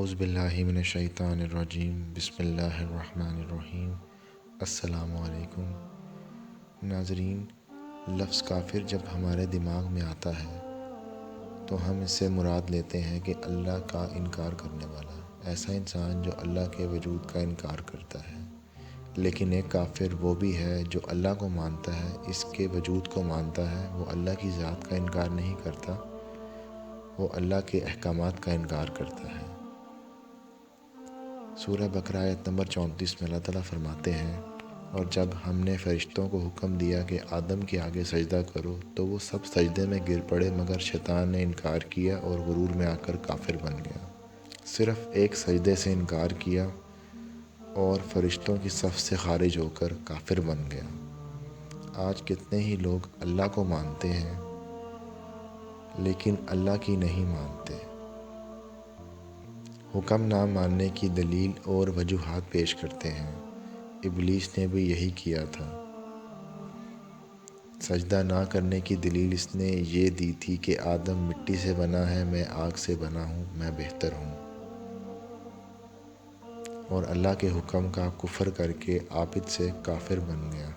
اعوذ باللہ من الشیطان الرجیم بسم اللہ الرحمن الرحیم۔ السلام علیکم ناظرین، لفظ کافر جب ہمارے دماغ میں آتا ہے تو ہم اس سے مراد لیتے ہیں کہ اللہ کا انکار کرنے والا، ایسا انسان جو اللہ کے وجود کا انکار کرتا ہے۔ لیکن ایک کافر وہ بھی ہے جو اللہ کو مانتا ہے، اس کے وجود کو مانتا ہے، وہ اللہ کی ذات کا انکار نہیں کرتا، وہ اللہ کے احکامات کا انکار کرتا ہے۔ سورہ بقرہ آیت نمبر 34 میں اللہ تعالیٰ فرماتے ہیں، اور جب ہم نے فرشتوں کو حکم دیا کہ آدم کے آگے سجدہ کرو تو وہ سب سجدے میں گر پڑے مگر شیطان نے انکار کیا اور غرور میں آ کر کافر بن گیا۔ صرف ایک سجدے سے انکار کیا اور فرشتوں کی صف سے خارج ہو کر کافر بن گیا۔ آج کتنے ہی لوگ اللہ کو مانتے ہیں لیکن اللہ کی نہیں مانتے۔ حکم نہ ماننے کی دلیل اور وجوہات پیش کرتے ہیں۔ ابلیس نے بھی یہی کیا تھا۔ سجدہ نہ کرنے کی دلیل اس نے یہ دی تھی کہ آدم مٹی سے بنا ہے، میں آگ سے بنا ہوں، میں بہتر ہوں۔ اور اللہ کے حکم کا کفر کر کے عابد سے کافر بن گیا۔